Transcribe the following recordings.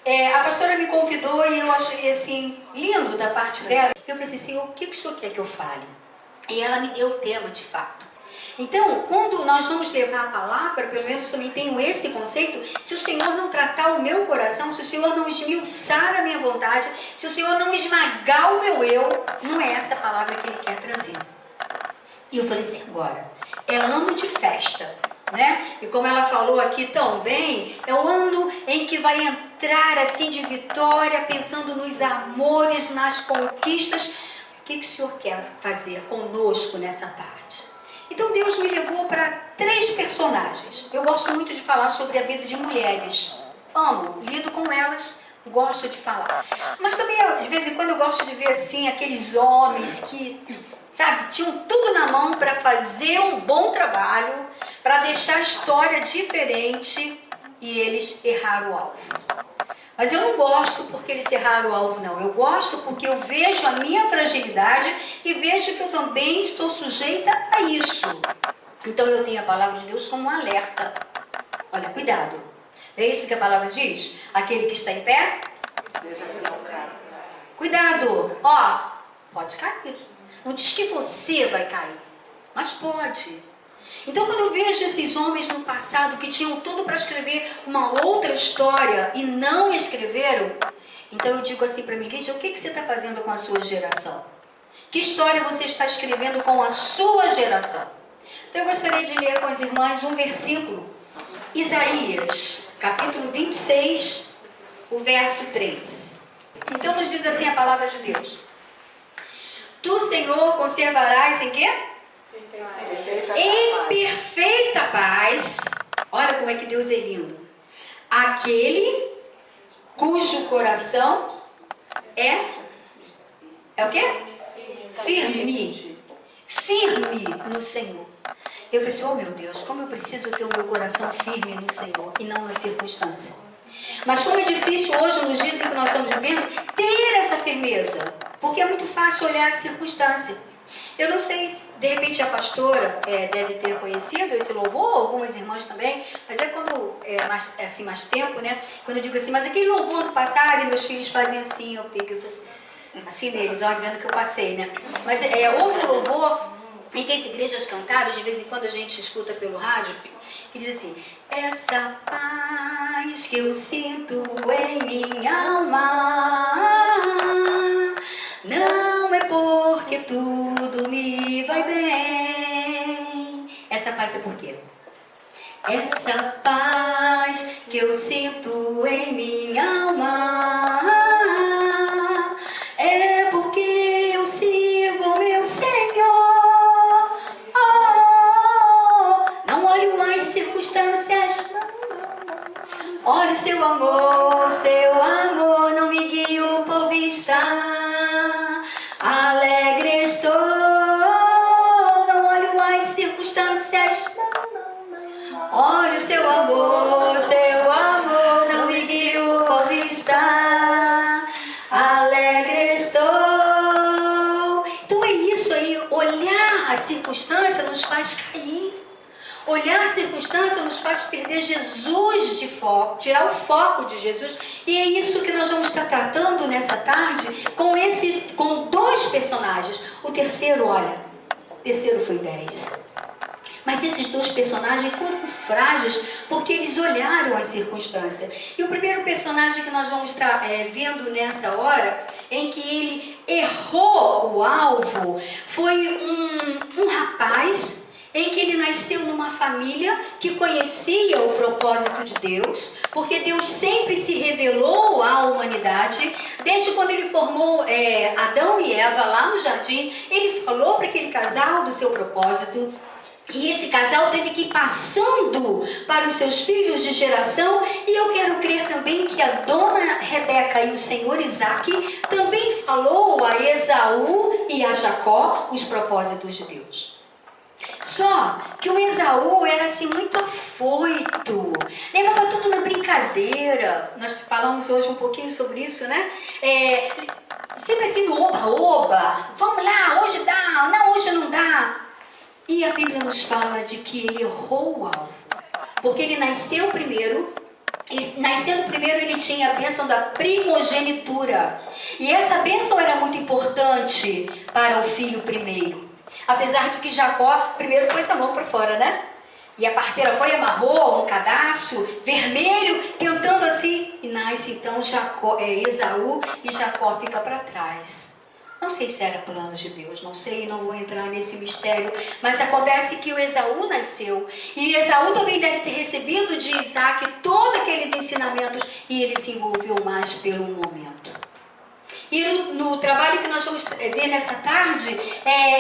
A pastora me convidou e eu achei assim, lindo da parte dela. Eu falei assim, Senhor, o que o Senhor quer que eu fale? E ela me deu o tema de fato. Então, quando nós vamos levar a palavra, pelo menos eu também tenho esse conceito, se o Senhor não tratar o meu coração, se o Senhor não esmiuçar a minha vontade, se o Senhor não esmagar o meu eu, não é essa palavra que Ele quer trazer. E eu falei assim, agora, é ano de festa, né? E como ela falou aqui tão bem, é o ano em que vai entrar assim de vitória, pensando nos amores, nas conquistas. O que o Senhor quer fazer conosco nessa tarde? Então Deus me levou para 3 personagens. Eu gosto muito de falar sobre a vida de mulheres. Amo, lido com elas, gosto de falar. Mas também, de vez em quando, eu gosto de ver assim, aqueles homens que, sabe, tinham tudo na mão para fazer um bom trabalho, para deixar a história diferente e eles erraram o alvo. Mas eu não gosto porque eles erraram o alvo, não. Eu gosto porque eu vejo a minha fragilidade e vejo que eu também estou sujeita a isso. Então eu tenho a palavra de Deus como um alerta. Olha, cuidado. É isso que a palavra diz? Aquele que está em pé, cuidado. Ó, pode cair. Não diz que você vai cair, mas pode. Então, quando eu vejo esses homens no passado que tinham tudo para escrever uma outra história e não escreveram, então eu digo assim para mim, Lídia, o que você está fazendo com a sua geração? Que história você está escrevendo com a sua geração? Então, eu gostaria de ler com as irmãs um versículo. Isaías, capítulo 26, o verso 3. Então, nos diz assim a palavra de Deus. Tu, Senhor, conservarás em quê? Em perfeita paz. Olha como é que Deus é lindo. Aquele cujo coração é o quê? Firme. Firme no Senhor. Eu falei assim, oh meu Deus, como eu preciso ter o meu coração firme no Senhor e não na circunstância. Mas como é difícil hoje, nos dias em que nós estamos vivendo, ter essa firmeza. Porque é muito fácil olhar a circunstância. Eu não sei, de repente a pastora deve ter conhecido esse louvor, algumas irmãs também, mas é quando, mais tempo, né? Quando eu digo assim, mas aquele louvor do passado, e meus filhos fazem assim, eu pego assim neles, ó, dizendo que eu passei, né? Mas houve um louvor em que as igrejas cantaram, de vez em quando a gente escuta pelo rádio, que diz assim, essa paz que eu sinto em minha alma, não é porque tudo me vai bem. Essa paz é por quê? Essa paz que eu sinto em minha alma é porque eu sirvo o meu Senhor. Oh, não olho as circunstâncias, olha o seu amor não me guio por vista. Alegre estou, não olho as circunstâncias, olha o seu amor não me guio por vista. Alegre estou. Então é isso aí, olhar a circunstância nos faz cair. Olhar a circunstância nos faz perder Jesus de foco, tirar o foco de Jesus. E é isso que nós vamos estar tratando nessa tarde com 2 personagens. O terceiro, olha, o terceiro foi 10. Mas esses 2 personagens foram frágeis porque eles olharam as circunstâncias. E o primeiro personagem que nós vamos estar vendo nessa hora, em que ele errou o alvo, foi um rapaz em que ele nasceu numa família que conhecia o propósito de Deus, porque Deus sempre se revelou à humanidade. Desde quando ele formou Adão e Eva lá no jardim, ele falou para aquele casal do seu propósito. E esse casal teve que ir passando para os seus filhos de geração. E eu quero crer também que a dona Rebeca e o senhor Isaac também falou a Esaú e a Jacó os propósitos de Deus. Só que o Esaú era assim muito afoito, levava tudo na brincadeira. Nós falamos hoje um pouquinho sobre isso, né? Sempre assim no oba-oba, vamos lá, hoje dá, não, hoje não dá. E a Bíblia nos fala de que ele errou o alvo, porque ele nasceu primeiro E nascendo primeiro ele tinha a bênção da primogenitura. E essa bênção era muito importante para o filho primeiro. Apesar de que Jacó primeiro pôs a mão para fora, né? E a parteira foi e amarrou um cadastro vermelho, tentando assim. E nasce então Esaú e Jacó fica para trás. Não sei se era plano de Deus, não sei, não vou entrar nesse mistério. Mas acontece que o Esaú nasceu. E Esaú também deve ter recebido de Isaac todos aqueles ensinamentos. E ele se envolveu mais pelo momento. E no trabalho que nós vamos ver nessa tarde,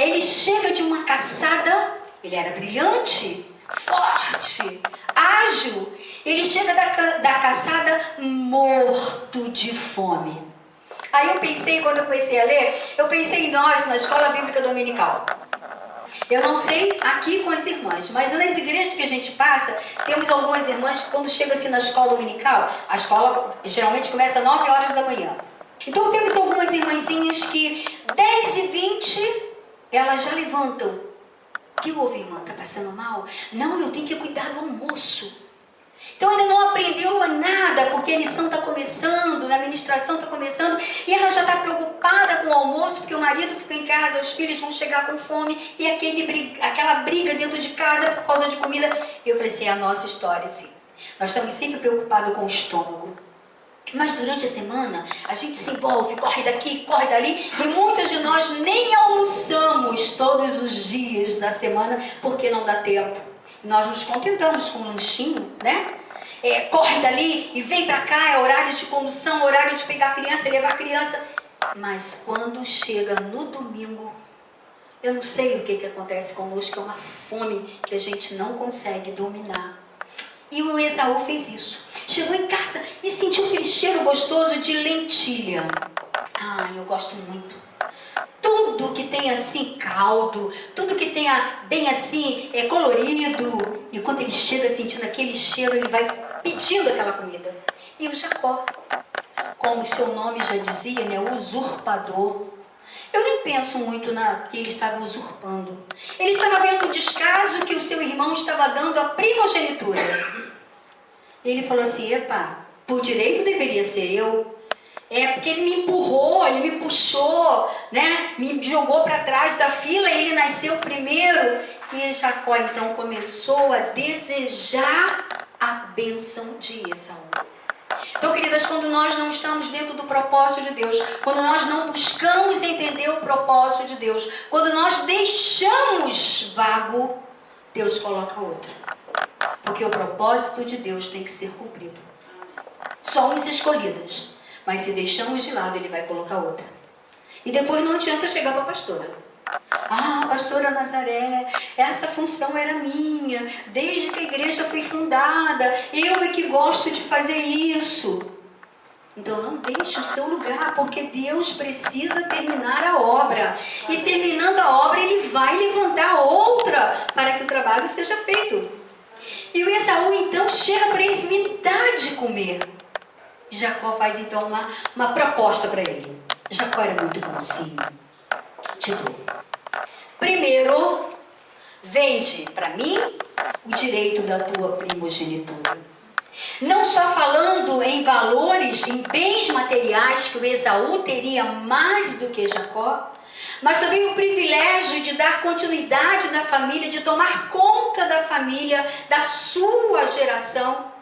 ele chega de uma caçada. Ele era brilhante, forte, ágil. Ele chega da caçada morto de fome. Aí eu pensei, quando eu comecei a ler, eu pensei em nós, na escola bíblica dominical. Eu não sei aqui com as irmãs, mas nas igrejas que a gente passa, temos algumas irmãs que quando chega assim na escola dominical, a escola geralmente começa às 9 horas da manhã. Então temos algumas irmãzinhas que 10h20, elas já levantam. O que houve, irmã? Está passando mal? Não, eu tenho que cuidar do almoço. Então ainda não aprendeu nada, porque a lição está começando, a ministração está começando, e ela já está preocupada com o almoço, porque o marido fica em casa, os filhos vão chegar com fome, e aquela briga dentro de casa por causa de comida. Eu falei assim, é a nossa história, assim. Nós estamos sempre preocupados com o estômago. Mas durante a semana, a gente se envolve, corre daqui, corre dali, e muitos de nós nem almoçamos todos os dias da semana, porque não dá tempo. Nós nos contentamos com um lanchinho, né? Corre dali e vem pra cá, é horário de condução, horário de pegar a criança e levar a criança. Mas quando chega no domingo, eu não sei o que acontece conosco, é uma fome que a gente não consegue dominar. E o Esaú fez isso. Chegou em casa e sentiu aquele cheiro gostoso de lentilha. Eu gosto muito. Tudo que tem assim caldo, tudo que tenha bem assim colorido. E quando ele chega sentindo aquele cheiro, ele vai pedindo aquela comida. E o Jacó, como o seu nome já dizia, né, usurpador. Eu nem penso muito que ele estava usurpando. Ele estava vendo o descaso que o seu irmão estava dando à primogenitura. Ele falou assim, por direito deveria ser eu. Porque ele me empurrou, ele me puxou, né? Me jogou para trás da fila e ele nasceu primeiro. E Jacó então começou a desejar a bênção de Esaú. Então, queridas, quando nós não estamos dentro do propósito de Deus, quando nós não buscamos entender o propósito de Deus, quando nós deixamos vago, Deus coloca outro. Porque o propósito de Deus tem que ser cumprido. Somos escolhidas. Mas se deixamos de lado, ele vai colocar outra. E depois não adianta chegar para a pastora. Pastora Nazaré, essa função era minha. Desde que a igreja foi fundada, eu é que gosto de fazer isso. Então não deixe o seu lugar, porque Deus precisa terminar a obra. E terminando a obra, ele vai levantar outra para que o trabalho seja feito. E o Esaú então chega para eles, me dá de comer. Jacó faz então uma proposta para ele. Jacó era muito bonzinho. Te dou. Primeiro, vende para mim o direito da tua primogenitura. Não só falando em valores, em bens materiais que o Esaú teria mais do que Jacó, mas também o privilégio de dar continuidade na família, de tomar conta da família, da sua geração.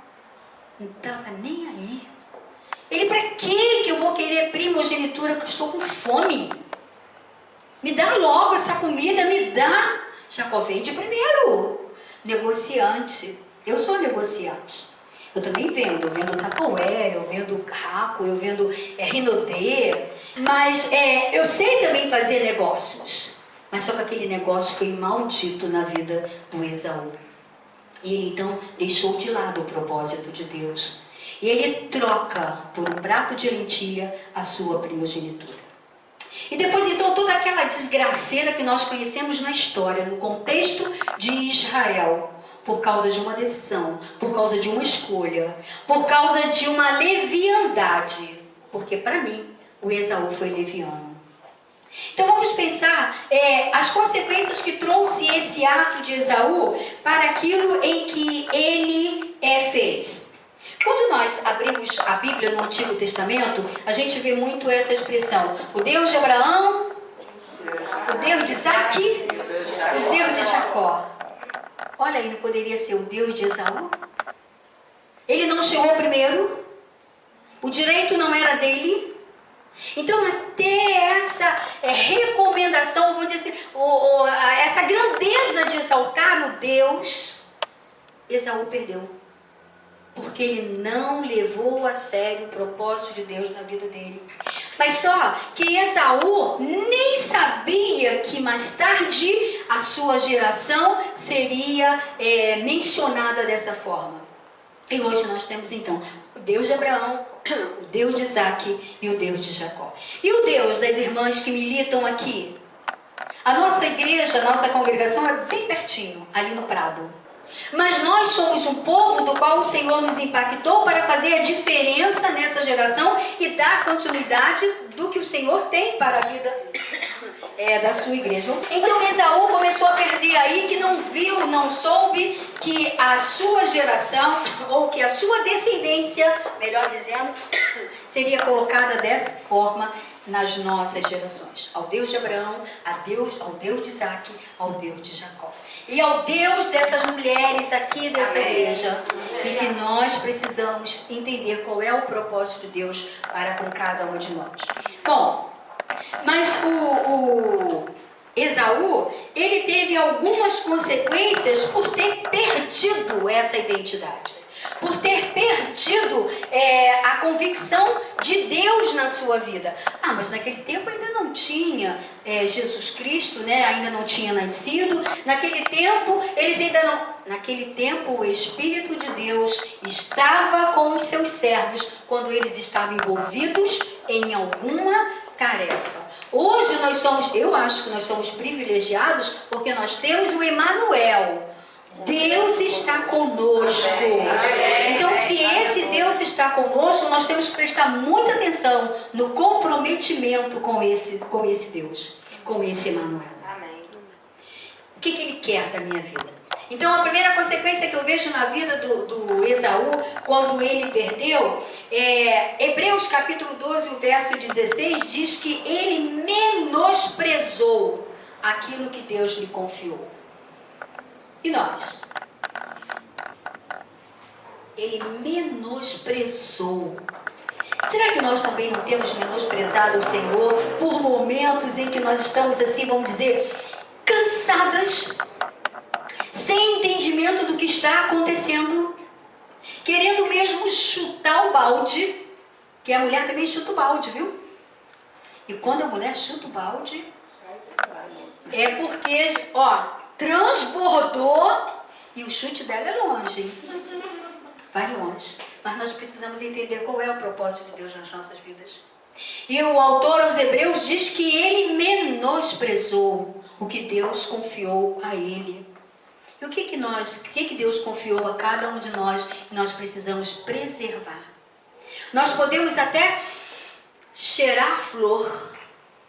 Não estava nem aí. Ele, para que eu vou querer primogenitura, que eu estou com fome? Me dá logo essa comida, me dá. Jacó vende primeiro. Negociante. Eu sou negociante. Eu também vendo. Eu vendo Tupperware, eu vendo Raco, eu vendo Rinodê. Mas eu sei também fazer negócios. Mas só que aquele negócio foi maldito na vida do Esaú. E ele então deixou de lado o propósito de Deus. E ele troca por um prato de lentilha a sua primogenitura. E depois então toda aquela desgraceira que nós conhecemos na história, no contexto de Israel, por causa de uma decisão, por causa de uma escolha, por causa de uma leviandade. Porque para mim, o Esaú foi leviano. Então vamos pensar as consequências que trouxe esse ato de Esaú para aquilo em que ele fez. Quando nós abrimos a Bíblia no Antigo Testamento, a gente vê muito essa expressão: o Deus de Abraão, o Deus de Isaac, o Deus de Jacó. Olha aí, não poderia ser o Deus de Esaú? Ele não chegou primeiro, o direito não era dele. Então, até essa recomendação, vou dizer assim, essa grandeza de exaltar o Deus, Esaú perdeu. Porque ele não levou a sério o propósito de Deus na vida dele. Mas só que Esaú nem sabia que mais tarde a sua geração seria mencionada dessa forma. E hoje nós temos então o Deus de Abraão, o Deus de Isaac e o Deus de Jacó. E o Deus das irmãs que militam aqui? A nossa igreja, a nossa congregação é bem pertinho, ali no Prado. Mas nós somos um povo do qual o Senhor nos impactou para fazer a diferença nessa geração e dar continuidade do que o Senhor tem para a vida da sua igreja. Então Esaú começou a perder aí, que não viu, não soube que a sua geração, ou que a sua descendência, melhor dizendo, seria colocada dessa forma nas nossas gerações. Ao Deus de Abraão, ao Deus de Isaac, ao Deus de Jacó. E ao Deus dessas mulheres aqui dessa igreja. E que nós precisamos entender qual é o propósito de Deus para com cada um de nós. Bom, mas o Esaú, ele teve algumas consequências por ter perdido essa identidade. Por ter perdido a convicção de Deus na sua vida. Mas naquele tempo ainda não tinha Jesus Cristo, né? Ainda não tinha nascido. Naquele tempo, eles ainda não... Naquele tempo, o Espírito de Deus estava com os seus servos quando eles estavam envolvidos em alguma tarefa. Hoje nós somos, eu acho que nós somos privilegiados porque nós temos o Emanuel. Deus está conosco. Então, se esse Deus está conosco, nós temos que prestar muita atenção no comprometimento com esse Deus, com esse Emanuel. O que ele quer da minha vida? Então, a primeira consequência que eu vejo na vida do Esaú, quando ele perdeu, Hebreus capítulo 12, o verso 16, diz que ele menosprezou aquilo que Deus lhe confiou. E nós? Ele menosprezou. Será que nós também não temos menosprezado o Senhor por momentos em que nós estamos assim, vamos dizer, cansadas, sem entendimento do que está acontecendo, querendo mesmo chutar o balde, que a mulher também chuta o balde, viu? E quando a mulher chuta o balde, é porque, transbordou e o chute dela é longe. Vai longe. Mas nós precisamos entender qual é o propósito de Deus nas nossas vidas. E o autor aos Hebreus diz que ele menosprezou o que Deus confiou a ele. E o que Deus confiou a cada um de nós e nós precisamos preservar. Nós podemos até cheirar a flor,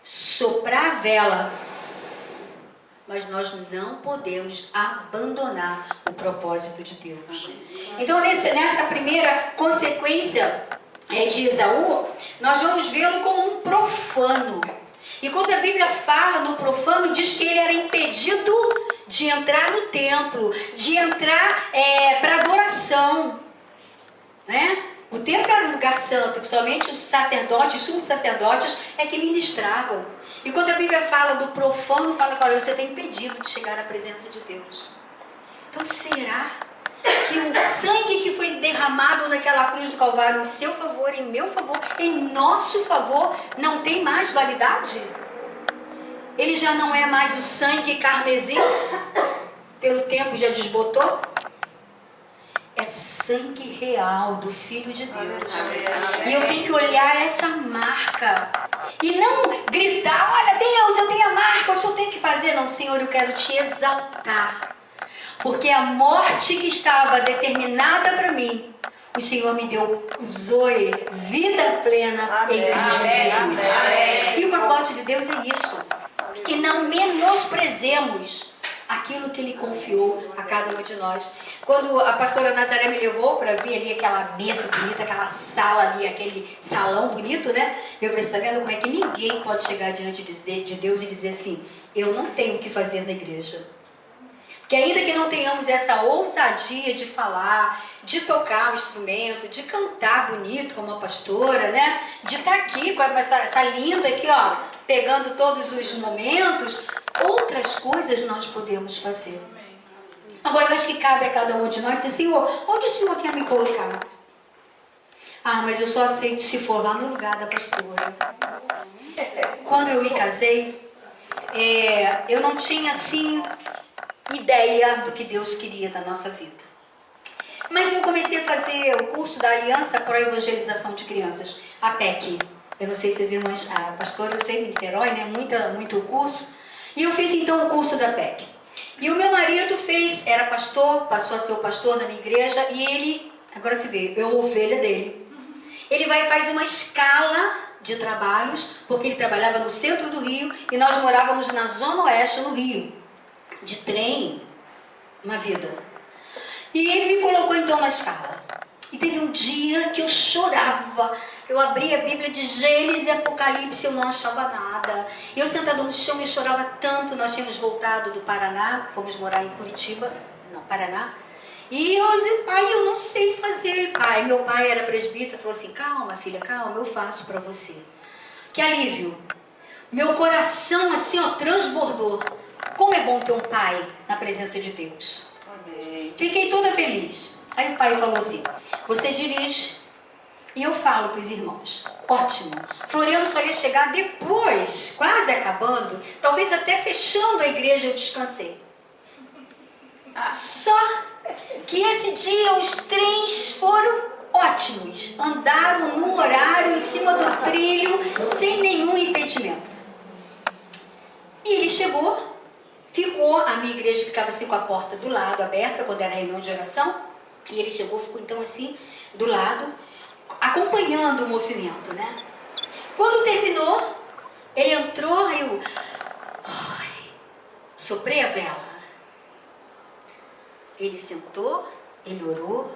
soprar a vela, mas nós não podemos abandonar o propósito de Deus. Então, nessa primeira consequência de Esaú, nós vamos vê-lo como um profano. E quando a Bíblia fala no profano, diz que ele era impedido de entrar no templo, de entrar para adoração, né? O templo era um lugar santo, que somente os sacerdotes, os sumos sacerdotes é que ministravam. E quando a Bíblia fala do profano, fala que olha, você está impedido de chegar à presença de Deus. Então será que o sangue que foi derramado naquela cruz do Calvário em seu favor, em meu favor, em nosso favor, não tem mais validade? Ele já não é mais o sangue carmesim? Pelo tempo já desbotou? É sangue real do Filho de Deus. E eu tenho que olhar essa marca e não gritar, olha Deus, eu tenho a marca, eu só tenho que fazer. Não, Senhor, eu quero te exaltar. Porque a morte que estava determinada para mim, o Senhor me deu zoe, vida plena em Cristo Jesus. E o propósito de Deus é isso. E não menosprezemos aquilo que Ele confiou a cada um de nós. Quando a pastora Nazaré me levou para ver ali aquela mesa bonita, aquela sala ali, aquele salão bonito, né? Eu falei, está vendo como é que ninguém pode chegar diante de Deus e dizer assim, eu não tenho o que fazer na igreja. Que ainda que não tenhamos essa ousadia de falar, de tocar o instrumento, de cantar bonito como a pastora, né? De estar aqui com essa linda aqui, ó, pegando todos os momentos, outras coisas nós podemos fazer. Agora eu acho que cabe a cada um de nós dizer, Senhor, onde o Senhor quer me colocar? Ah, mas eu só aceito se for lá no lugar da pastora. Quando eu me casei, eu não tinha assim ideia do que Deus queria da nossa vida. Mas eu comecei a fazer o curso da Aliança para a Evangelização de Crianças, a PEC. Eu não sei se as irmãs, a pastora, eu sei, em Niterói, né? Muito curso. E eu fiz então o curso da PEC. E o meu marido era pastor, passou a ser o pastor na minha igreja, e ele, agora se vê, eu ovelha dele. Ele vai e faz uma escala de trabalhos, porque ele trabalhava no centro do Rio, e nós morávamos na zona oeste, no Rio. De trem, uma vida. E ele me colocou então na escala. E teve um dia que eu chorava. Eu abri a Bíblia de Gênesis e Apocalipse, eu não achava nada. Eu sentada no chão, eu chorava tanto. Nós tínhamos voltado do Paraná, fomos morar em Curitiba, no Paraná. E eu disse, pai, eu não sei fazer. Pai, meu pai era presbítero, falou assim, calma filha, calma, eu faço para você. Que alívio. Meu coração assim, ó, transbordou. Como é bom ter um pai na presença de Deus. Amém. Fiquei toda feliz. Aí o pai falou assim, você dirige e eu falo para os irmãos. Ótimo. Floriano só ia chegar depois, quase acabando, talvez até fechando a igreja eu descansei. Só que esse dia os trens foram ótimos. Andaram no horário, em cima do trilho, sem nenhum impedimento. E ele chegou. Ficou, a minha igreja ficava assim com a porta do lado, aberta, quando era reunião de oração. E ele chegou, ficou então assim, do lado, acompanhando o movimento, né? Quando terminou, ele entrou, aí eu soprei a vela. Ele sentou, ele orou,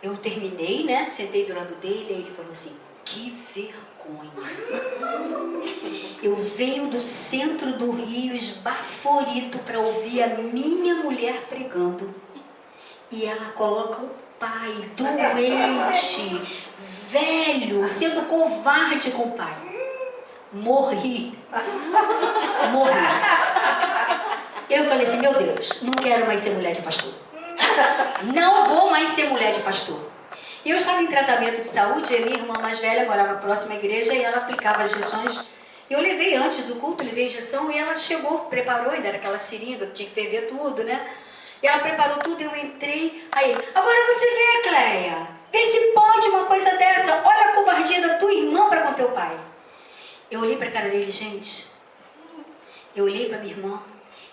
eu terminei, né? Sentei do lado dele, aí ele falou assim, que vergonha. Eu venho do centro do Rio esbaforido para ouvir a minha mulher pregando. E ela coloca o pai doente, velho, sendo covarde com o pai. Morri. Eu falei assim, meu Deus, não quero mais ser mulher de pastor. Não vou mais ser mulher de pastor. E eu estava em tratamento de saúde, e a minha irmã mais velha morava próxima à igreja e ela aplicava as injeções. Eu levei antes do culto, levei a injeção e ela chegou, preparou, ainda era aquela seringa que tinha que ferver tudo, né? E ela preparou tudo, eu entrei, aí, agora você vê, Cleia, vê se pode uma coisa dessa, olha a covardia da tua irmã para com teu pai. Eu olhei para a cara dele, gente, eu olhei para minha irmã,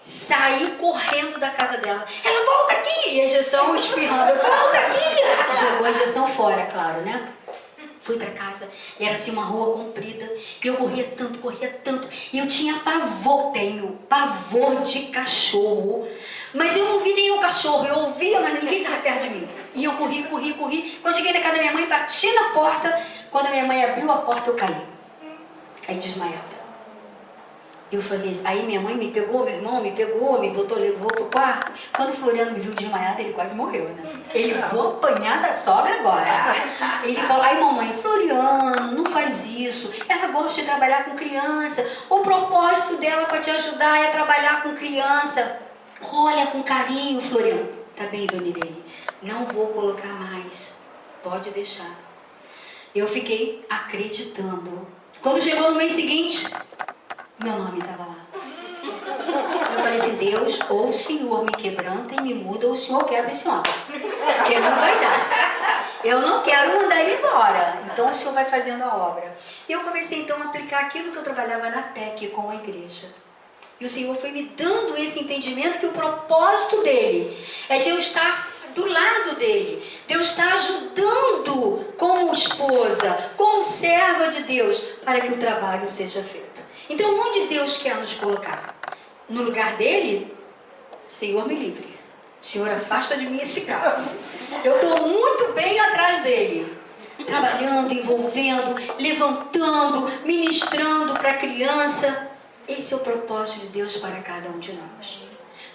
saí correndo da casa dela. Ela, volta aqui! E a injeção espirrando. Volta aqui! Jogou a injeção fora, claro, né? Fui pra casa. E era assim uma rua comprida. E eu corria tanto. E eu tinha pavor, tenho pavor de cachorro. Mas eu não vi nenhum cachorro. Eu ouvia, mas ninguém estava perto de mim. E eu corri. Quando eu cheguei na casa da minha mãe, bati na porta. Quando a minha mãe abriu a porta, eu caí. Caí desmaiada. Eu falei, aí minha mãe me pegou, meu irmão me pegou, me botou, levou pro quarto. Quando o Floriano me viu desmaiada, ele quase morreu, né? Ele, vou apanhar da sogra agora. Ele falou, aí mamãe, Floriano, não faz isso. Ela gosta de trabalhar com criança. O propósito dela para te ajudar é trabalhar com criança. Olha com carinho, Floriano. Tá bem, dona Irene, não vou colocar mais. Pode deixar. Eu fiquei acreditando. Quando chegou no mês seguinte, meu nome estava lá. Eu falei assim, Deus, ou o Senhor me quebranta e me muda, ou o Senhor quebra esse homem. Porque não vai dar. Eu não quero mandar ele embora. Então o Senhor vai fazendo a obra. E eu comecei então a aplicar aquilo que eu trabalhava na PEC com a igreja. E o Senhor foi me dando esse entendimento que o propósito dele é de eu estar do lado dele, de eu estar ajudando como esposa, como serva de Deus, para que o trabalho seja feito. Então, onde Deus quer nos colocar? No lugar dele? Senhor me livre. Senhor, afasta de mim esse cálice. Eu estou muito bem atrás dele. Trabalhando, envolvendo, levantando, ministrando para a criança. Esse é o propósito de Deus para cada um de nós.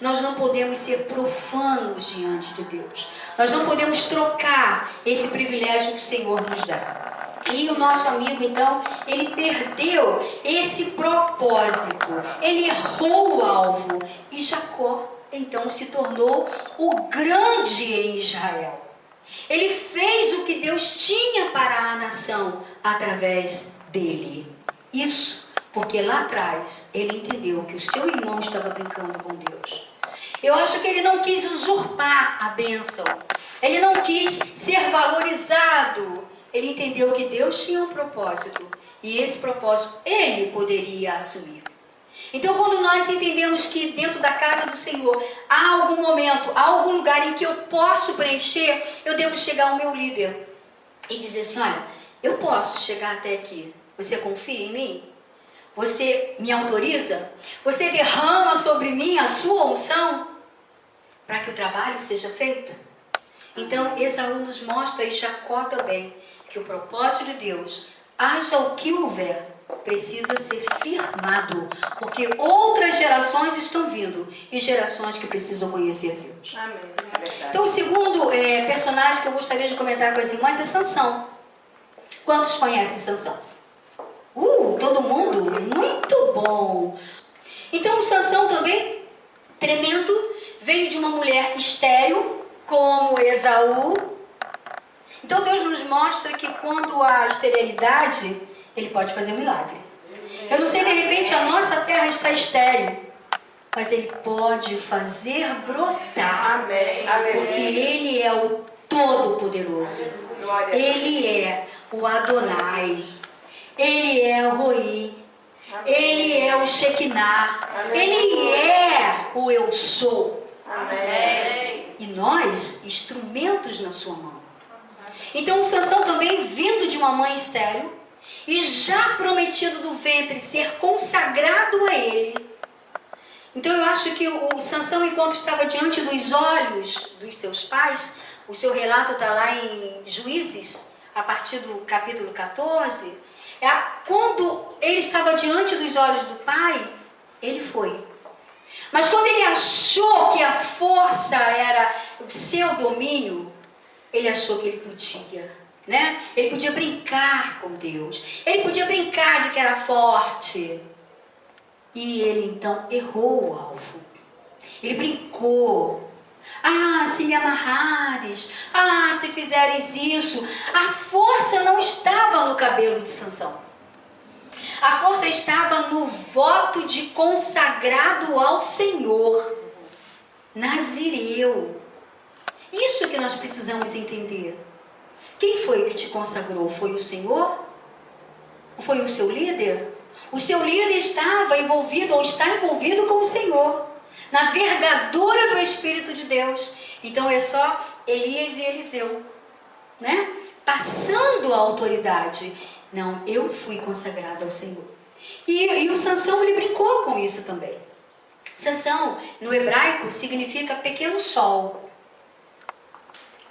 Nós não podemos ser profanos diante de Deus. Nós não podemos trocar esse privilégio que o Senhor nos dá. E o nosso amigo, então, ele perdeu esse propósito. Ele errou o alvo. E Jacó, então, se tornou o grande em Israel. Ele fez o que Deus tinha para a nação através dele. Isso porque lá atrás ele entendeu que o seu irmão estava brincando com Deus. Eu acho que ele não quis usurpar a bênção. Ele não quis ser valorizado. Ele entendeu que Deus tinha um propósito. E esse propósito ele poderia assumir. Então, quando nós entendemos que dentro da casa do Senhor há algum momento, há algum lugar em que eu posso preencher, eu devo chegar ao meu líder e dizer assim: olha, eu posso chegar até aqui. Você confia em mim? Você me autoriza? Você derrama sobre mim a sua unção para que o trabalho seja feito? Então, Esaú nos mostra, e Jacó também, que o propósito de Deus, haja o que houver, precisa ser firmado, porque outras gerações estão vindo e gerações que precisam conhecer Deus. Amém. Então, o segundo personagem que eu gostaria de comentar com as irmãs é Sansão. Quantos conhecem Sansão? Todo mundo? Muito bom! Então, o Sansão também, tremendo, veio de uma mulher estéril, como Esaú. Então, Deus nos mostra que quando há esterilidade, Ele pode fazer um milagre. Eu não sei, de repente a nossa terra está estéril, mas Ele pode fazer brotar. Amém. Porque Ele é o Todo-Poderoso. Ele é o Adonai. Ele é o Roi. Ele é o Shekinah. Ele é o Eu Sou. Amém. E nós, instrumentos na sua mão. Então, o Sansão também, vindo de uma mãe estéril, e já prometido do ventre ser consagrado a ele. Então eu acho que o Sansão, enquanto estava diante dos olhos dos seus pais, o seu relato está lá em Juízes, a partir do capítulo 14, quando ele estava diante dos olhos do pai, ele foi. Mas quando ele achou que a força era o seu domínio, ele achou que ele podia, né? Ele podia brincar com Deus. Ele podia brincar de que era forte. E ele então errou o alvo. Ele brincou. Se me amarrares. Se fizeres isso. A força não estava no cabelo de Sansão. A força estava no voto de consagrado ao Senhor. Nazireu. Isso que nós precisamos entender. Quem foi que te consagrou? Foi o Senhor? Ou foi o seu líder? O seu líder estava envolvido ou está envolvido com o Senhor, na vergadura do Espírito de Deus. Então é só Elias e Eliseu, né? Passando a autoridade. Não, eu fui consagrado ao Senhor. E o Sansão, ele brincou com isso também. Sansão, no hebraico, significa pequeno sol.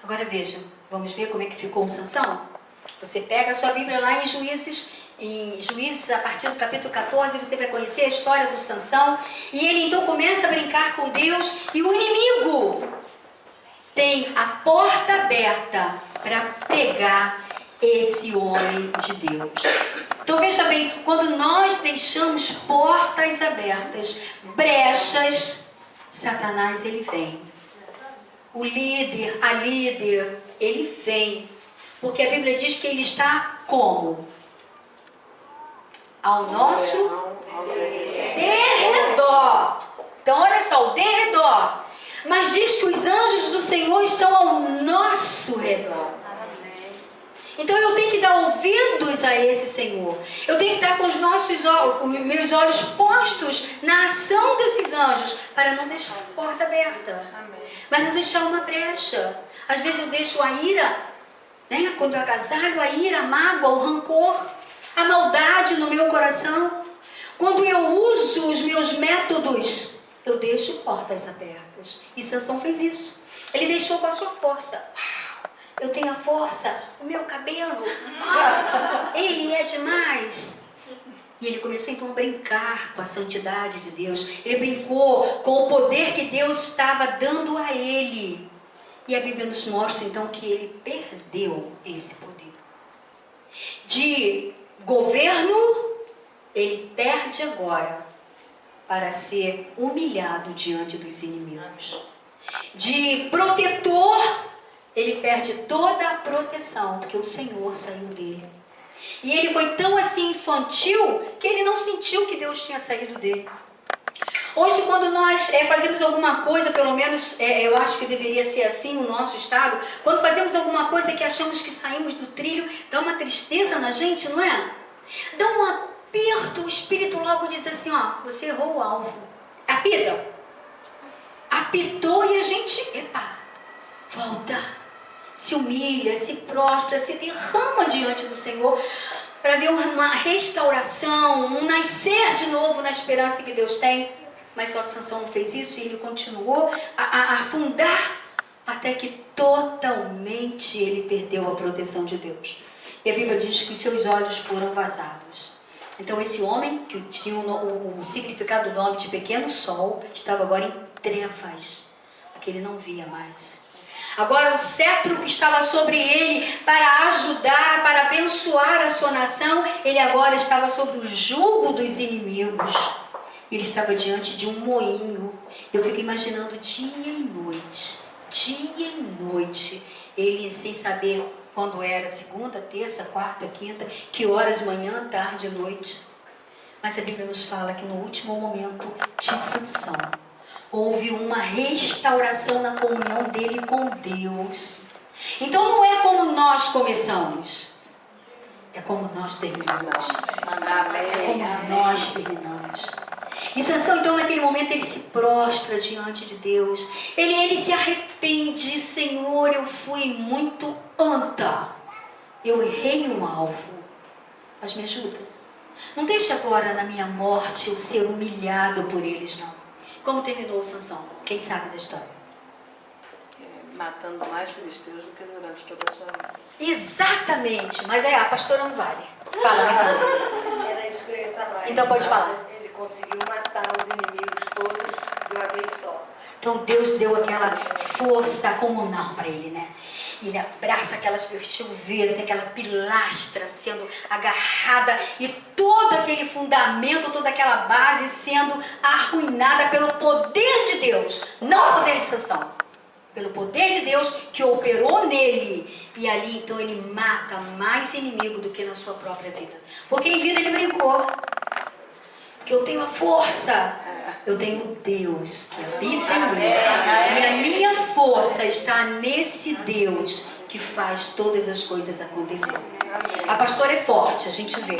Agora vejam, vamos ver como é que ficou o Sansão? Você pega a sua Bíblia lá em Juízes, a partir do capítulo 14, você vai conhecer a história do Sansão. E ele então começa a brincar com Deus, e o inimigo tem a porta aberta para pegar esse homem de Deus. Então veja bem, quando nós deixamos portas abertas, brechas, Satanás ele vem. O líder, a líder, ele vem. Porque a Bíblia diz que ele está como? Ao nosso derredor. Então olha só, o derredor. Mas diz que os anjos do Senhor estão ao nosso redor. Então eu tenho que dar ouvidos a esse Senhor. Eu tenho que estar com meus olhos postos na ação desses anjos, para não deixar a porta aberta. Mas não deixar uma brecha. Às vezes eu deixo a ira, né? Quando eu agasalho a ira, a mágoa, o rancor, a maldade no meu coração. Quando eu uso os meus métodos eu deixo portas abertas. E Sansão fez isso. Ele deixou com a sua força. Uau, eu tenho a força, o meu cabelo, ele é demais. E ele começou então a brincar com a santidade de Deus. Ele brincou com o poder que Deus estava dando a ele. E a Bíblia nos mostra então que ele perdeu esse poder. De governo, ele perde agora para ser humilhado diante dos inimigos. De protetor, ele perde toda a proteção, porque o Senhor saiu dele. E ele foi tão assim infantil que ele não sentiu que Deus tinha saído dele. Hoje, quando nós fazemos alguma coisa, pelo menos eu acho que deveria ser assim no nosso estado, quando fazemos alguma coisa que achamos que saímos do trilho, dá uma tristeza na gente, não é? Dá um aperto, o espírito logo diz assim, ó, você errou o alvo. Apita. Apitou e a gente, epa, volta. Se humilha, se prostra, se derrama diante do Senhor para ver uma restauração, um nascer de novo na esperança que Deus tem. Mas só que Sansão não fez isso e ele continuou a afundar até que totalmente ele perdeu a proteção de Deus. E a Bíblia diz que os seus olhos foram vazados. Então esse homem, que tinha o significado do nome de pequeno sol, estava agora em trevas, porque ele não via mais. Agora o cetro que estava sobre ele para ajudar, para abençoar a sua nação, ele agora estava sob o jugo dos inimigos. Ele estava diante de um moinho. Eu fico imaginando dia e noite, ele sem saber quando era, segunda, terça, quarta, quinta, que horas, manhã, tarde, noite. Mas a Bíblia nos fala que no último momento de Sansão, houve uma restauração na comunhão dele com Deus. Então não é como nós começamos, é como nós terminamos. É como nós terminamos. E Sansão então naquele momento ele se prostra diante de Deus. Ele se arrepende. Senhor, eu fui muito anta. Eu errei um alvo. Mas me ajuda. Não deixe agora na minha morte eu ser humilhado por eles, não. Como terminou Sansão? Quem sabe da história? Matando mais filisteus do que durante toda a sua vida. Exatamente, mas a pastora não vale. Fala. Era isso que eu ia falar. Então pode falar. Ele conseguiu matar os inimigos todos de uma vez só. Então Deus deu aquela força comunal para ele, né? E ele abraça aquelas vê assim, aquela pilastra sendo agarrada e todo aquele fundamento, toda aquela base sendo arruinada pelo poder de Deus, não o poder de Sansão, pelo poder de Deus que operou nele. E ali então ele mata mais inimigo do que na sua própria vida, porque em vida ele brincou que eu tenho a força. Eu tenho Deus que habita em mim. E a minha força está nesse Deus que faz todas as coisas acontecerem. A pastora é forte, a gente vê.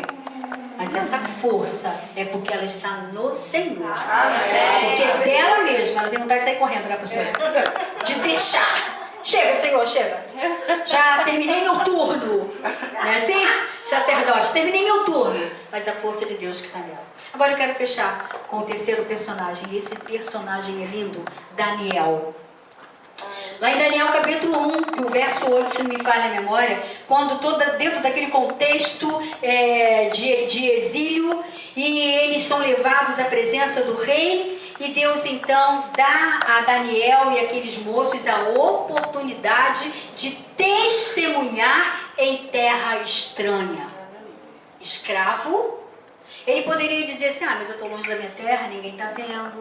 Mas essa força é porque ela está no Senhor. Porque dela mesma, ela tem vontade de sair correndo, né, pastora? De deixar. Chega, Senhor, chega. Já terminei meu turno. Não é assim? Sacerdote, terminei meu turno. Mas a força de Deus que está nela. Agora eu quero fechar com o terceiro personagem. E esse personagem é lindo, Daniel. Lá em Daniel capítulo 1, no verso 8, se não me falha a memória, quando dentro daquele contexto de exílio, e eles são levados à presença do rei, e Deus então dá a Daniel e aqueles moços a oportunidade de testemunhar em terra estranha. Escravo. Ele poderia dizer assim, mas eu estou longe da minha terra, ninguém está vendo.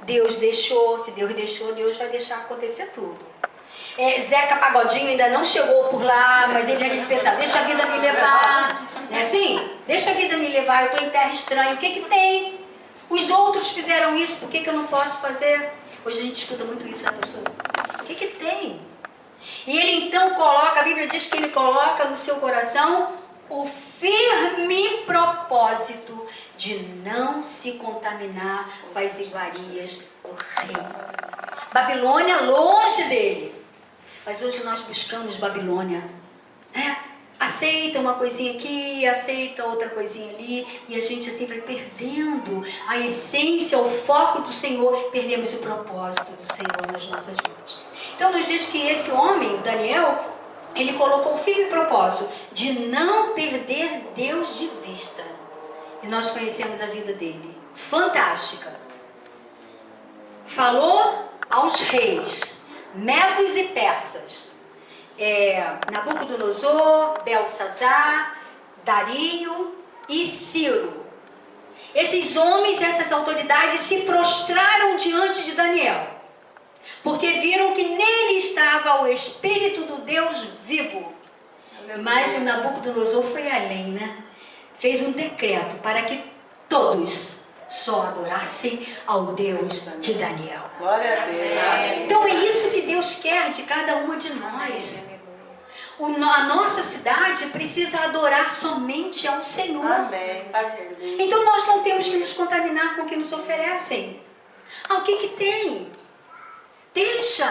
Deus deixou, se Deus deixou, Deus vai deixar acontecer tudo. Zeca Pagodinho ainda não chegou por lá, mas ele já tinha pensado, deixa a vida me levar. Não é assim? Deixa a vida me levar, eu estou em terra estranha, o que tem? Os outros fizeram isso, por que eu não posso fazer? Hoje a gente escuta muito isso, né, pastor? O que tem? E ele então coloca, a Bíblia diz que ele coloca no seu coração o firme propósito de não se contaminar com as iguarias do rei. Babilônia longe dele. Mas hoje nós buscamos Babilônia. aceita uma coisinha aqui, aceita outra coisinha ali, e a gente assim vai perdendo a essência, o foco do Senhor, perdemos o propósito do Senhor nas nossas vidas. Então nos diz que esse homem, Daniel, ele colocou o firme propósito de não perder Deus de vista. E nós conhecemos a vida dele, fantástica. Falou aos reis, medos e persas, Nabucodonosor, Belsazar, Dario e Ciro. Esses homens, essas autoridades se prostraram diante de Daniel, porque viram que nele estava o Espírito do Deus vivo. Mas o Nabucodonosor foi além, né? Fez um decreto para que todos só adorassem ao Deus de Daniel. Glória a Deus. Então é isso que Deus quer de cada uma de nós. A nossa cidade precisa adorar somente ao Senhor. Amém. Então nós não temos que nos contaminar com o que nos oferecem. O que tem? Deixa.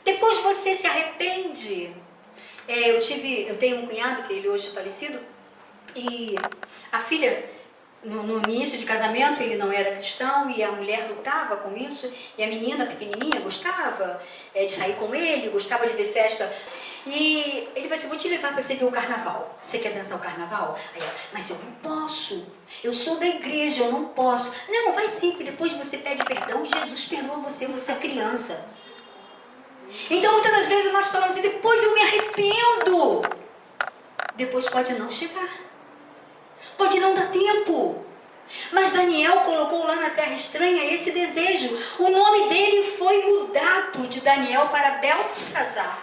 Depois você se arrepende. Eu tenho um cunhado, que ele hoje é falecido, e a filha, no início de casamento, ele não era cristão e a mulher lutava com isso, e a menina pequenininha gostava de sair com ele, gostava de ver festa. E ele falou assim: vou te levar para você ver o carnaval. Você quer dançar o carnaval? Aí ela: mas eu não posso. Eu sou da igreja, eu não posso. Não, vai sim, porque depois você pede perdão e Jesus perdoa você, você é criança. Então muitas das vezes nós falamos assim: depois eu me arrependo. Depois pode não chegar. Pode não dar tempo. Mas Daniel colocou lá na terra estranha esse desejo. O nome dele foi mudado de Daniel para Belsazar.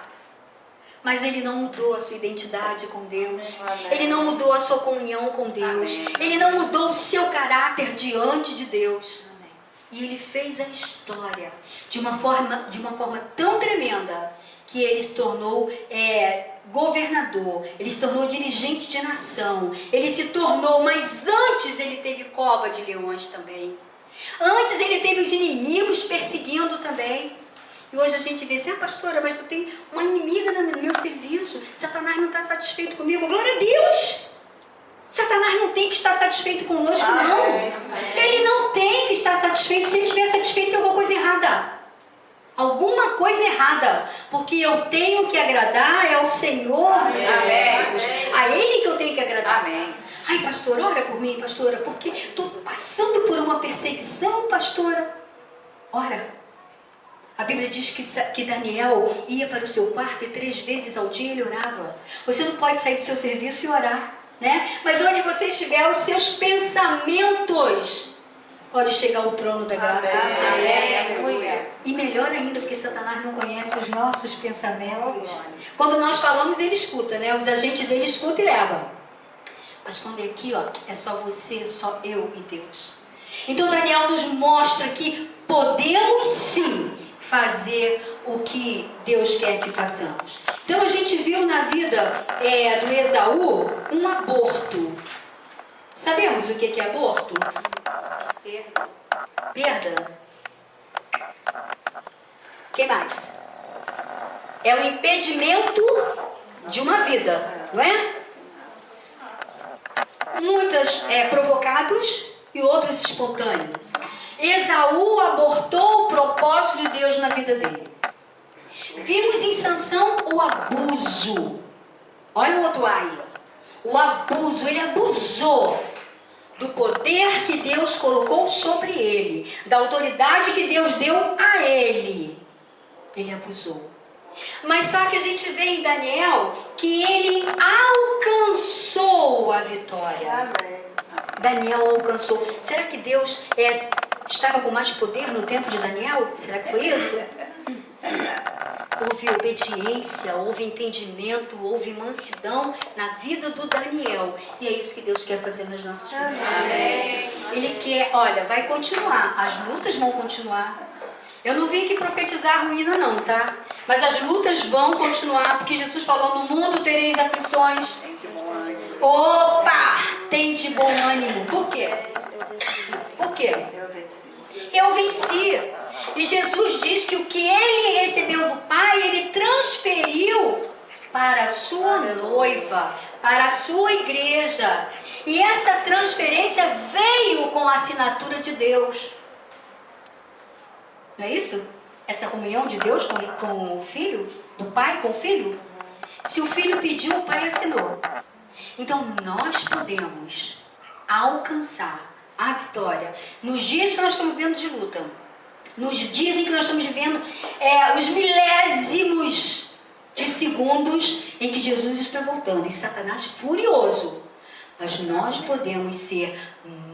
Mas ele não mudou a sua identidade com Deus. Ele não mudou a sua comunhão com Deus. Ele não mudou o seu caráter diante de Deus. E ele fez a história de uma forma tão tremenda que ele se tornou governador, ele se tornou dirigente de nação, ele se tornou, mas antes ele teve cova de leões também. Antes ele teve os inimigos perseguindo também. E hoje a gente vê assim: pastora, mas eu tenho uma inimiga no meu serviço, Satanás não está satisfeito comigo. Glória a Deus! Satanás não tem que estar satisfeito conosco, não. Ele não tem que estar satisfeito. Se ele estiver satisfeito, tem alguma coisa errada. Alguma coisa errada, porque eu tenho que agradar ao Senhor dos Exércitos. A Ele que eu tenho que agradar. Amém. Ai, pastora, ora por mim, pastora, porque estou passando por uma perseguição, pastora. Ora, a Bíblia diz que Daniel ia para o seu quarto e 3 vezes ao dia ele orava. Você não pode sair do seu serviço e orar, né? Mas onde você estiver, os seus pensamentos pode chegar ao trono da graça do Senhor. E melhor ainda, porque Satanás não conhece os nossos pensamentos. Quando nós falamos, ele escuta, né? Os agentes dele escutam e levam. Mas quando é aqui, ó, é só você, só eu e Deus. Então Daniel nos mostra que podemos sim fazer o que Deus quer que façamos. Então a gente viu na vida do Esaú um aborto. Sabemos o que é aborto? Perda. O que mais? É o impedimento de uma vida, não é? Muitas provocados e outros espontâneos. Esaú abortou o propósito de Deus na vida dele. Vimos em Sansão o abuso. Olha o outro aí. O abuso, ele abusou do poder que Deus colocou sobre ele, da autoridade que Deus deu a ele. Ele abusou. Mas só que a gente vê em Daniel que ele alcançou a vitória. Amém. Daniel alcançou. Será que Deus estava com mais poder no tempo de Daniel? Será que foi isso? Houve obediência, houve entendimento, houve mansidão na vida do Daniel. E é isso que Deus quer fazer nas nossas vidas. Ele quer, olha, vai continuar. As lutas vão continuar. Eu não vim aqui profetizar ruína não, tá? Mas as lutas vão continuar, porque Jesus falou: no mundo tereis aflições. Opa! Tem de bom ânimo. Por quê? Por quê? Eu venci. E Jesus diz que o que ele recebeu do Pai, ele transferiu para a sua noiva, para a sua igreja. E essa transferência veio com a assinatura de Deus. Não é isso? Essa comunhão de Deus com o filho, do pai com o filho. Se o filho pediu, o pai assinou. Então nós podemos alcançar a vitória nos dias que nós estamos vivendo de luta, nos dias em que nós estamos vivendo os milésimos de segundos em que Jesus está voltando e Satanás furioso. Mas nós podemos ser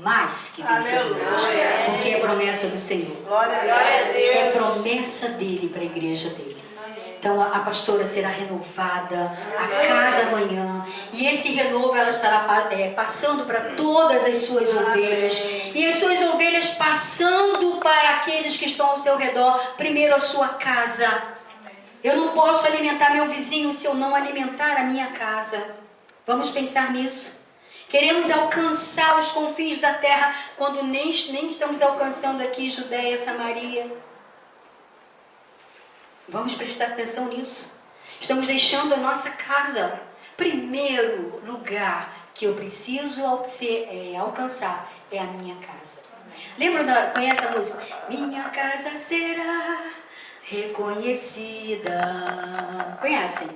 mais que vencedores, porque é promessa do Senhor. Glória a Deus. É promessa dele para a igreja dele. Então a pastora será renovada a cada manhã. E esse renovo ela estará passando para todas as suas ovelhas. E as suas ovelhas passando para aqueles que estão ao seu redor. Primeiro a sua casa. Eu não posso alimentar meu vizinho se eu não alimentar a minha casa. Vamos pensar nisso. Queremos alcançar os confins da terra quando nem estamos alcançando aqui Judéia, Samaria. Vamos prestar atenção nisso. Estamos deixando a nossa casa. Primeiro lugar que eu preciso alcançar é a minha casa. Conhece a música? Minha casa será reconhecida. Conhecem?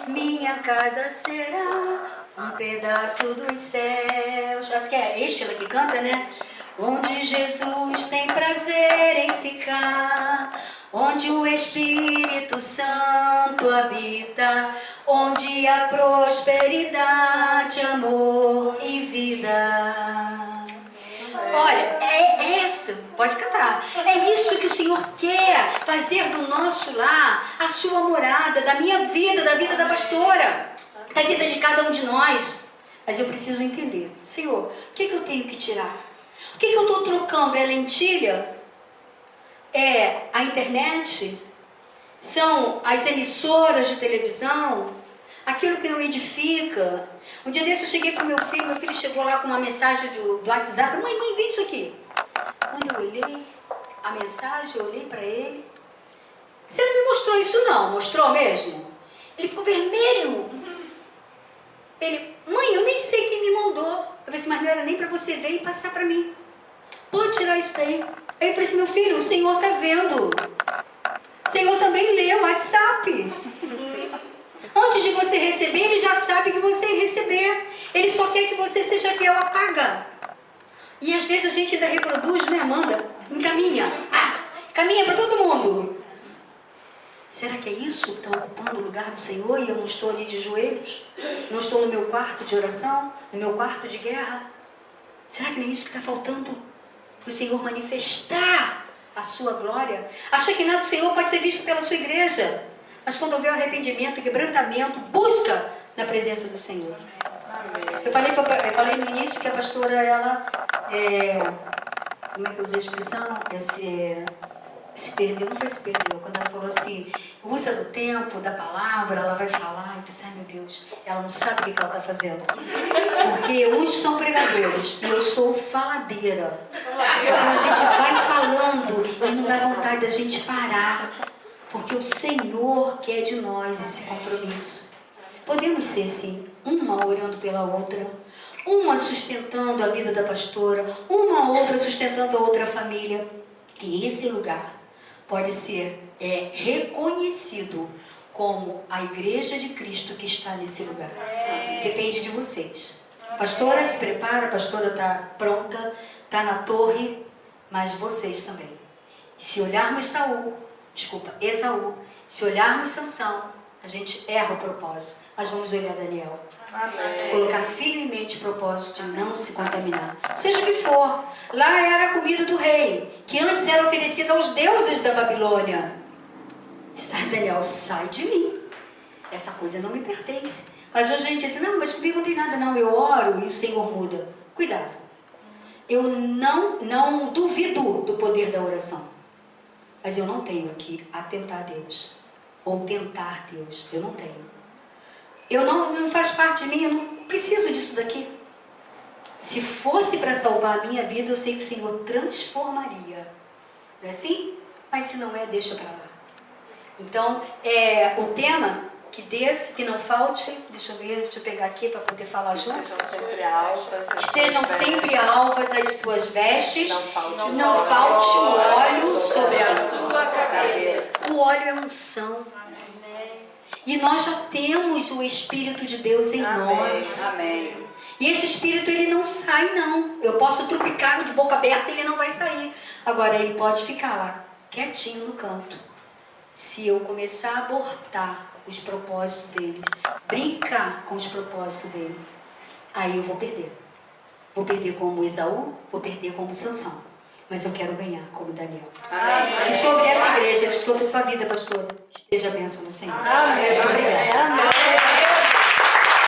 Minha casa será um pedaço dos céus. Acho que é Estela que canta, né? Onde Jesus tem prazer em ficar, onde o Espírito Santo habita, onde há prosperidade, amor e vida. Olha, é isso, pode cantar. É isso que o Senhor quer fazer do nosso lar a sua morada, da minha vida, da vida da pastora, da vida de cada um de nós. Mas eu preciso entender, Senhor, o que eu tenho que tirar? O que eu estou trocando? É lentilha? É a internet? São as emissoras de televisão? Aquilo que não edifica? Um dia desse eu cheguei para o meu filho chegou lá com uma mensagem do WhatsApp. Mãe, vê isso aqui. Quando eu olhei a mensagem, eu olhei para ele. Você não me mostrou isso não? Mostrou mesmo? Ele ficou vermelho. Ele, mãe, eu nem sei quem me mandou. Eu falei assim, mas não era nem para você ver e passar para mim. Pode tirar isso daí. Aí eu falei assim, meu filho, o Senhor está vendo. O Senhor também lê o WhatsApp. Antes de você receber, Ele já sabe que você ia receber. Ele só quer que você seja fiel a pagar. E às vezes a gente ainda reproduz, né, Amanda? Encaminha. Caminha para todo mundo. Será que é isso que está ocupando o lugar do Senhor e eu não estou ali de joelhos? Não estou no meu quarto de oração? No meu quarto de guerra? Será que não é isso que está faltando? Para o Senhor manifestar a sua glória? Acha que nada do Senhor pode ser visto pela sua igreja. Mas quando houver arrependimento, quebrantamento, busca na presença do Senhor. Eu falei no início que a pastora, ela, como é que eu usei a expressão? Se perdeu, não foi se perdeu, quando ela falou assim, usa do tempo, da palavra, ela vai falar, e pensa, ai meu Deus, ela não sabe o que ela está fazendo. Porque uns são pregadores, e eu sou faladeira. Então a gente vai falando, e não dá vontade da gente parar. Porque o Senhor quer de nós esse compromisso. Podemos ser, sim, uma orando pela outra, uma sustentando a vida da pastora, uma outra sustentando a outra família. E esse lugar pode ser reconhecido como a igreja de Cristo que está nesse lugar. Depende de vocês. A pastora se prepara, a pastora está pronta, está na torre, mas vocês também. Se olharmos Esaú, se olharmos Sansão, a gente erra o propósito, mas vamos olhar Daniel. Amém. Colocar firmemente o propósito de não se contaminar. Seja o que for, lá era a comida do rei, que antes era oferecida aos deuses da Babilônia. Daniel, sai de mim, essa coisa não me pertence. Mas hoje a gente diz, não, mas comigo não tem nada não, eu oro e o Senhor muda. Cuidado, eu não duvido do poder da oração. Mas eu não tenho aqui atentar a Deus, ou tentar Deus, eu não tenho. Não faz parte de mim, eu não preciso disso daqui. Se fosse para salvar a minha vida, eu sei que o Senhor transformaria. Não é assim? Mas se não é, deixa para lá. Então, o tema, que desça, que não falte. Deixa eu pegar aqui para poder falar junto. Estejam sempre alvas. Estejam sempre alvas as suas vestes. Não falte o óleo sobre a Sua cabeça. O óleo é unção. E nós já temos o Espírito de Deus em nós. Amém. E esse Espírito, ele não sai, não. Eu posso trupicar de boca aberta e ele não vai sair. Agora, ele pode ficar lá, quietinho no canto. Se eu começar a abortar os propósitos dele, brincar com os propósitos dele, aí eu vou perder. Vou perder como Esaú, vou perder como Sansão. Mas eu quero ganhar como Daniel. Amém. E sobre essa igreja, sobre a tua vida, pastora, esteja a bênção do Senhor. Amém. Muito obrigada. Amém.